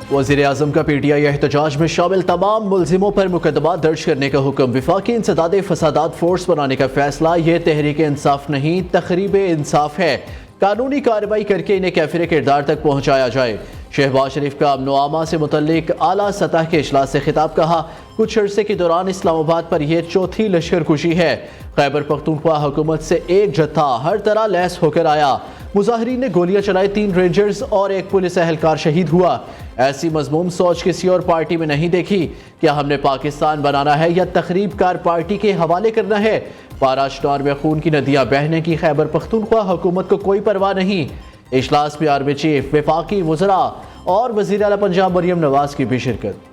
वज़ीर आज़म का PTI एहतजाज में शामिल तमाम मुल्जिमों पर मुकदमा दर्ज करने का हुक्म। विफाकी इंसदाद फसादात फोर्स बनाने का फैसला। ये तहरीक इंसाफ नहीं, तकरीब इंसाफ है। कानूनी कार्रवाई करके इन्हें कैफिर किरदार तक पहुँचाया जाए। शहबाज शरीफ का अमन आमा से मुतल्लिक आला सतह के इजलास से खिताब। कहा, कुछ अरसे के दौरान इस्लामाबाद पर यह चौथी लश्करकुशी है। खैबर पख्तूनख्वा हुकूमत से एक जत्था हर तरह लैस होकर आया। मुजाहिरीन ने गोलियां चलाई, 3 रेंजर्स और 1 पुलिस एहलकार शहीद हुआ। ऐसी मजमूम सोच किसी और पार्टी में नहीं देखी। क्या हमने पाकिस्तान बनाना है या तखरीब कार पार्टी के हवाले करना है? पाराशनार में खून की नदियां बहने की खैबर पख्तूनख्वा हुकूमत को कोई परवाह नहीं। इजलास में आर्मी चीफ, वफाकी वज़रा और वज़ीर आला पंजाब मरियम नवाज की भी शिरकत।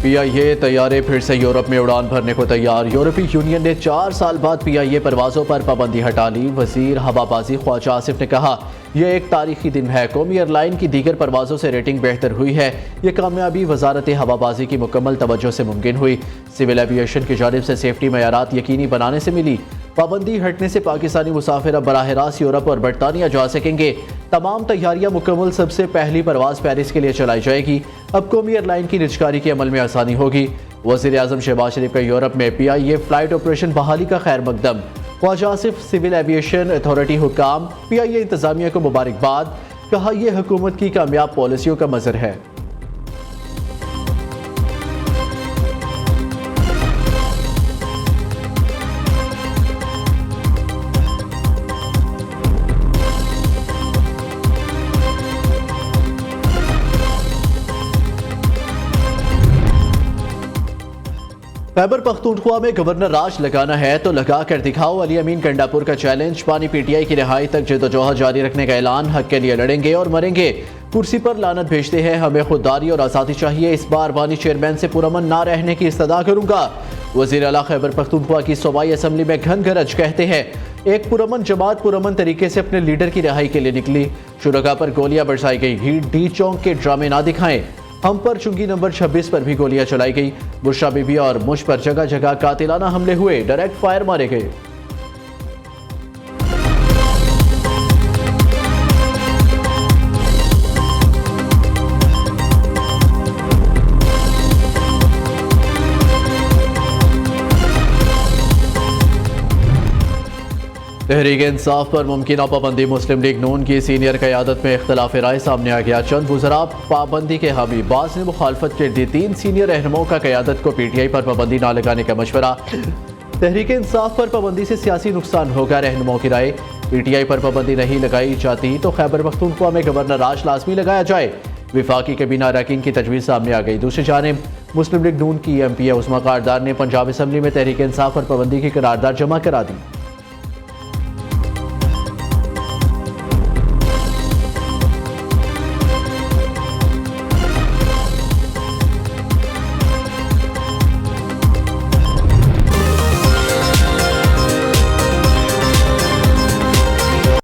PIA तैयारे फिर से यूरोप में उड़ान भरने को तैयार। यूरोपीय यूनियन ने 4 साल बाद PIA परवाज़ों पर पाबंदी हटा ली। वज़ीर हवाबाजी ख्वाजा आसिफ ने कहा, यह एक तारीखी दिन है। कौमी एयरलाइन की दीगर परवाज़ों से रेटिंग बेहतर हुई है। यह कामयाबी वजारत हवाबाजी की मुकम्मल तवज्जो से मुमकिन हुई। सिविल एविएशन की जानिब से सेफ्टी मयारात यकीनी बनाने से मिली। पाबंदी हटने से पाकिस्तानी मुसाफिर अब बराह रास्त यूरोप और बरतानिया जा सकेंगे। तमाम तैयारियां मुकम्मल। सबसे पहली परवाज़ पेरिस के लिए चलाई जाएगी। अब कौमी एयरलाइन की निजकारी के अमल में आसानी होगी। वज़ीर आज़म शहबाज शरीफ का यूरोप में PIA फ्लाइट ऑपरेशन बहाली का खैर मकदम। Khawaja Asif civil aviation authority हुकाम, PIA इंतज़ामिया को मुबारकबाद। कहा, यह हुकूमत की कामयाब पॉलिसियों का मज़र है। खैबर पख्तूनख्वा में गवर्नर राज लगाना है तो लगा कर दिखाओ। अली अमीन गंडापुर का चैलेंज। पानी PTI की रिहाई तक जद्दोजहद जारी रखने का ऐलान। हक के लिए लड़ेंगे और मरेंगे। कुर्सी पर लानत भेजते हैं, हमें खुददारी और आज़ादी चाहिए। इस बार वानी चेयरमैन से पुरअमन ना रहने की इस्तदा करूंगा। वज़ीर आला खैबर पख्तूनख्वा की सूबाई असम्बली में घन गरज। कहते हैं, एक पुरअमन जमात पुरअमन तरीके से अपने लीडर की रिहाई के लिए निकली। शुरका पर गोलियां बरसाई गई। डी चौंक के ड्रामे ना दिखाएं। हम पर चुंगी नंबर 26 पर भी गोलियां चलाई गई। बुशरा बीबी और मुझ पर जगह जगह कातिलाना हमले हुए। डायरेक्ट फायर मारे गए। तहरीक इंसाफ पर मुमकिन पाबंदी। मुस्लिम लीग नून की सीनियर क़यादत में इख्तलाफ राय सामने आ गया। चंद वज़रा पाबंदी के हामी, बाज़ ने मुखालफत कर दी। 3 सीनियर रहनुमाओं का क़यादत को PTI पर पाबंदी ना लगाने का मशवरा। तहरीक इंसाफ पर पाबंदी से सियासी नुकसान होगा, रहनुमाओं की राय। PTI पर पाबंदी नहीं लगाई जाती तो खैबर पख्तूनख्वा में गवर्नर राज लाजमी लगाया जाए। विफाकी कैबिना अरकान की तजवीज़ सामने आ गई। दूसरी जानिब मुस्लिम लीग नून की MP उस्मा कारदार ने पंजाब असम्बली में तहरीक इंसाफ पर पाबंदी की करारदाद जमा करा दी।